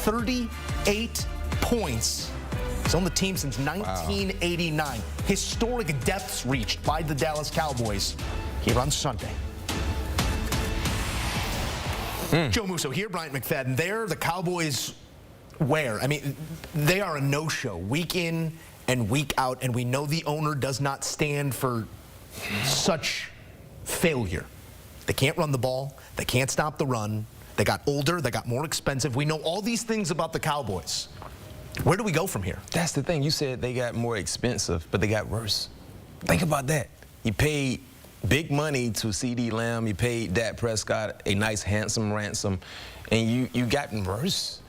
38 points. It's on the team since 1989. Wow. Historic depths reached by the Dallas Cowboys here on Sunday. Joe Musso here, Bryant McFadden there. The Cowboys where? I mean, they are a no-show week in and week out, and we know the owner does not stand for such failure. They can't run the ball. They can't stop the run. They got older. They got more expensive. We know all these things about the Cowboys. Where do we go from here? That's the thing. You said they got more expensive, but they got worse. Think about that. You paid big money to C.D. Lamb. You paid Dak Prescott a nice, handsome ransom, and you gotten worse.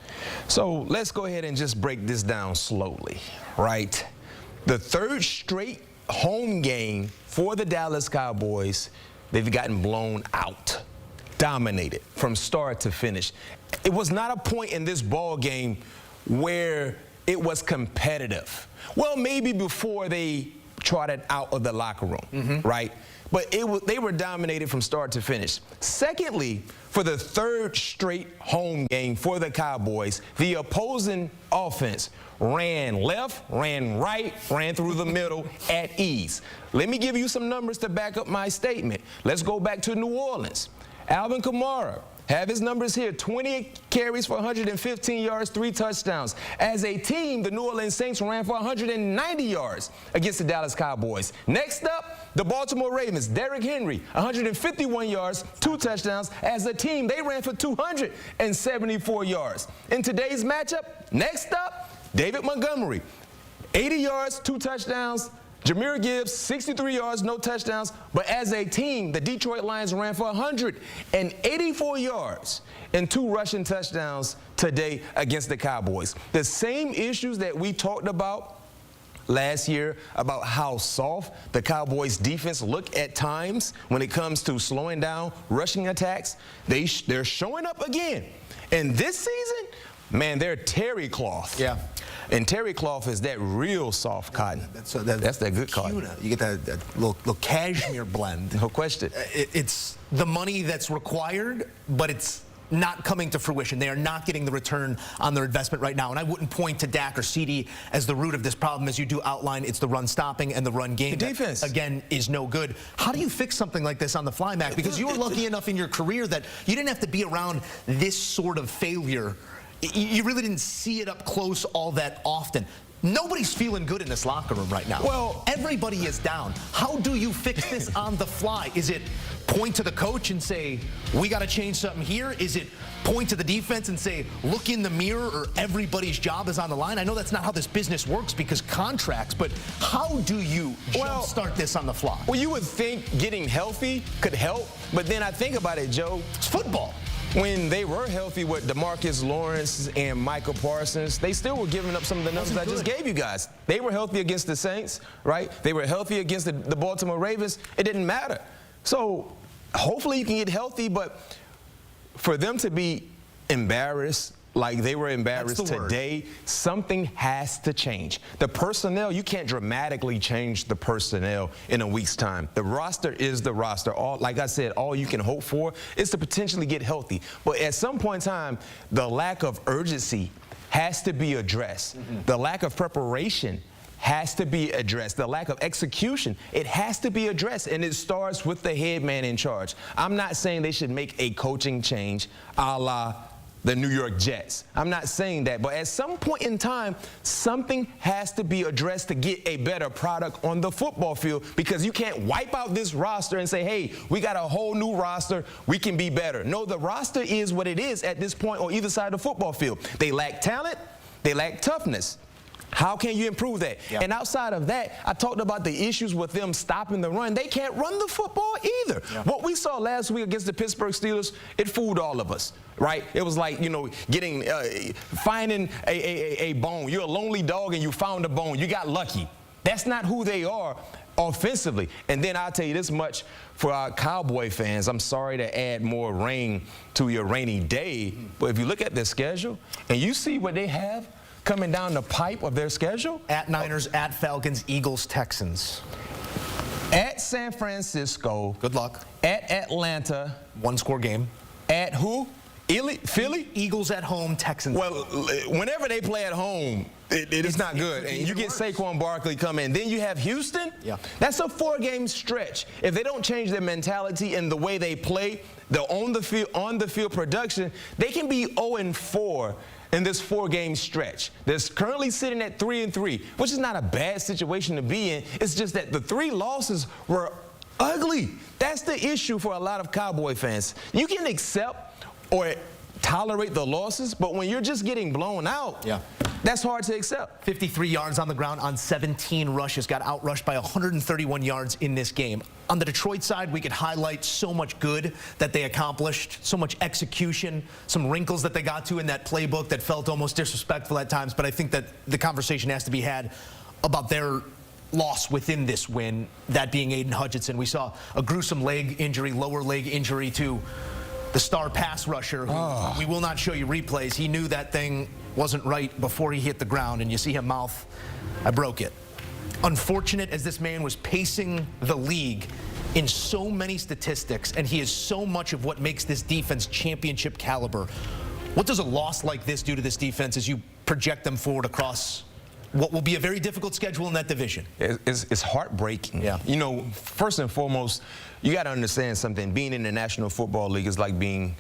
So let's go ahead and just break this down slowly, right? The third straight home game for the Dallas Cowboys, they've gotten blown out, dominated from start to finish. It was not a point in this ball game where it was competitive. Well, maybe before they trotted out of the locker room, right? But they were dominated from start to finish. Secondly, for the third straight home game for the Cowboys, the opposing offense ran left, ran right, ran through the middle at ease. Let me give you some numbers to back up my statement. Let's go back to New Orleans. Alvin Kamara, have his numbers here, 20 carries for 115 yards, 3 touchdowns. As a team, the New Orleans Saints ran for 190 yards against the Dallas Cowboys. Next up, the Baltimore Ravens, Derrick Henry, 151 yards, 2 touchdowns. As a team, they ran for 274 yards. In today's matchup, next up, David Montgomery, 80 yards, 2 touchdowns. Jahmyr Gibbs, 63 yards, no touchdowns. But as a team, the Detroit Lions ran for 184 yards and 2 rushing touchdowns today against the Cowboys. The same issues that we talked about last year about how soft the Cowboys defense look at times when it comes to slowing down rushing attacks, they're showing up again. And this season, man, they're terry cloth. Yeah. And terry cloth is that real soft cotton. That's that good cotton. You get that little cashmere blend. No question. It's the money that's required, but it's not coming to fruition. They are not getting the return on their investment right now. And I wouldn't point to Dak or CD as the root of this problem. As you do outline, it's the run stopping and the run game. The defense. That, again, is no good. How do you fix something like this on the fly, Mac? Because you were lucky enough in your career that you didn't have to be around this sort of failure. You really didn't see it up close all that often. Nobody's feeling good in this locker room right now. Well, everybody is down. How do you fix this on the fly? Is it point to the coach and say, we got to change something here? Is it point to the defense and say, look in the mirror, or everybody's job is on the line? I know that's not how this business works because contracts, but how do you start this on the fly? Well, you would think getting healthy could help, but then I think about it, Joe. It's football. When they were healthy with DeMarcus Lawrence and Michael Parsons, they still were giving up some of the numbers I just gave you guys. They were healthy against the Saints, right? They were healthy against the Baltimore Ravens. It didn't matter. So hopefully you can get healthy, but for them to be embarrassed like they were embarrassed today, something has to change. The personnel, you can't dramatically change the personnel in a week's time. The roster is the roster. Like I said, all you can hope for is to potentially get healthy. But at some point in time, the lack of urgency has to be addressed. The lack of preparation has to be addressed. The lack of execution, it has to be addressed, and it starts with the head man in charge. I'm not saying they should make a coaching change a la the New York Jets. I'm not saying that, but at some point in time, something has to be addressed to get a better product on the football field, because you can't wipe out this roster and say, hey, we got a whole new roster, we can be better. No, the roster is what it is at this point on either side of the football field. They lack talent, they lack toughness. How can you improve that? Yeah. And outside of that, I talked about the issues with them stopping the run. They can't run the football either. Yeah. What we saw last week against the Pittsburgh Steelers, it fooled all of us, right? It was like, you know, finding a bone. You're a lonely dog and you found a bone. You got lucky. That's not who they are offensively. And then I'll tell you this much for our Cowboy fans. I'm sorry to add more rain to your rainy day, but if you look at their schedule and you see what they have coming down the pipe of their schedule. At Niners, at Falcons, Eagles, Texans. At San Francisco. Good luck. At Atlanta. One-score game. At who? Philly? Eagles at home, Texans. Well, whenever they play at home, it is not good. And you get Saquon Barkley come in. Then you have Houston. Yeah. That's a 4-game stretch. If they don't change their mentality and the way they play, the on the field production, they can be 0-4 in this 4-game stretch. They're currently sitting at 3-3, which is not a bad situation to be in. It's just that the 3 losses were ugly. That's the issue for a lot of Cowboy fans. You can accept or tolerate the losses, but when you're just getting blown out, that's hard to accept. 53 yards on the ground on 17 rushes, got outrushed by 131 yards in this game. On the Detroit side, we could highlight so much good that they accomplished, so much execution, some wrinkles that they got to in that playbook that felt almost disrespectful at times, but I think that the conversation has to be had about their loss within this win, that being Aidan Hutchinson. We saw a gruesome leg injury, lower leg injury to the star pass rusher, who we will not show you replays. He knew that thing wasn't right before he hit the ground, and you see him mouth, "I broke it." Unfortunate as this man was pacing the league in so many statistics, and he is so much of what makes this defense championship caliber. What does a loss like this do to this defense as you project them forward across what will be a very difficult schedule in that division? It's heartbreaking. Yeah. You know, first and foremost, you got to understand something. Being in the National Football League is like being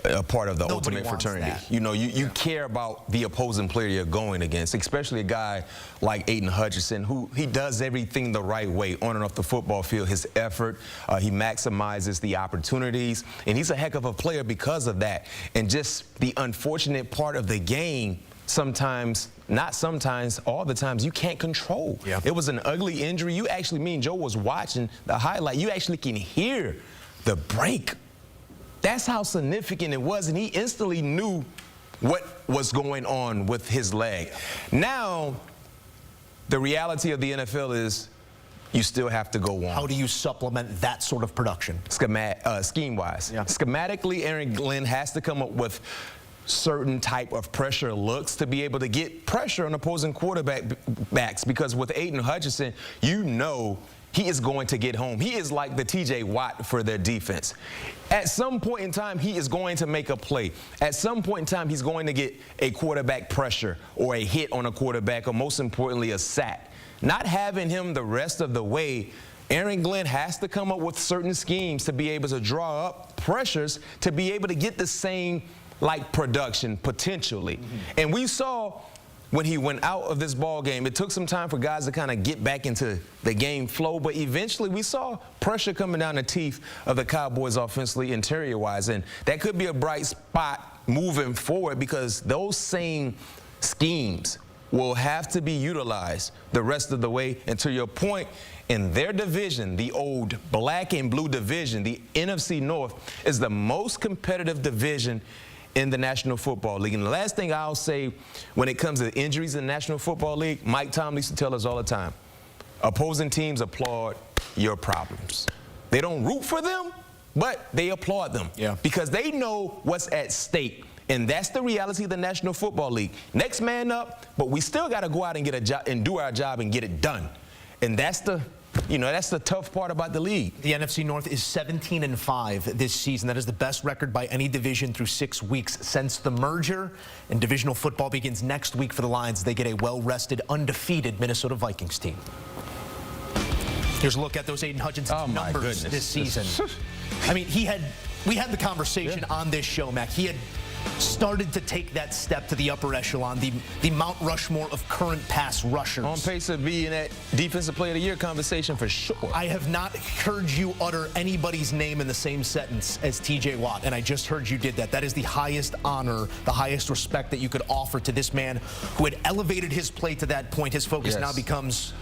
a part of the Nobody ultimate wants fraternity. that. You know, you care about the opposing player you're going against, especially a guy like Aidan Hutchinson, who he does everything the right way on and off the football field. His effort, he maximizes the opportunities, and he's a heck of a player because of that. And just the unfortunate part of the game, sometimes, not sometimes, all the times, you can't control. Yeah. It was an ugly injury. You actually, me and Joe was watching the highlight. You actually can hear the break. That's how significant it was, and he instantly knew what was going on with his leg. Now, the reality of the NFL is you still have to go on. How do you supplement that sort of production? Scheme-wise. Yeah. Schematically, Aaron Glenn has to come up with certain type of pressure looks to be able to get pressure on opposing quarterbacks, because with Aidan Hutchinson, you know he is going to get home. He is like the TJ Watt for their defense. At some point in time, he is going to make a play. At some point in time, he's going to get a quarterback pressure or a hit on a quarterback, or most importantly, a sack. Not having him the rest of the way, Aaron Glenn has to come up with certain schemes to be able to draw up pressures to be able to get the same like production potentially. And we saw when he went out of this ball game, it took some time for guys to kind of get back into the game flow, but eventually we saw pressure coming down the teeth of the Cowboys offensively, interior-wise, and that could be a bright spot moving forward, because those same schemes will have to be utilized the rest of the way. And to your point, in their division, the old black and blue division, the NFC North is the most competitive division in the National Football League. And the last thing I'll say when it comes to injuries in the National Football League, Mike Tomlin used to tell us all the time, opposing teams applaud your problems. They don't root for them, but they applaud them. Because they know what's at stake. And that's the reality of the National Football League. Next man up, but we still got to go out and get a job and do our job and get it done. And that's the, you know, that's the tough part about the league. The NFC North is 17-5 this season. That is the best record by any division through 6 weeks since the merger. And divisional football begins next week for the Lions. They get a well-rested, undefeated Minnesota Vikings team. Here's a look at those Aidan Hutchinson numbers this season. I mean, we had the conversation on this show, Mac. He had started to take that step to the upper echelon, the Mount Rushmore of current pass rushers. On pace to be in that Defensive Player of the Year conversation for sure. I have not heard you utter anybody's name in the same sentence as TJ Watt, and I just heard you did that. That is the highest honor, the highest respect that you could offer to this man who had elevated his play to that point. His focus now becomes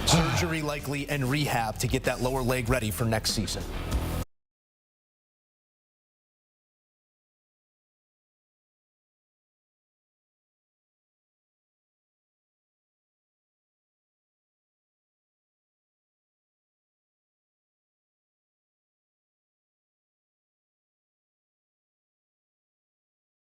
surgery likely and rehab to get that lower leg ready for next season.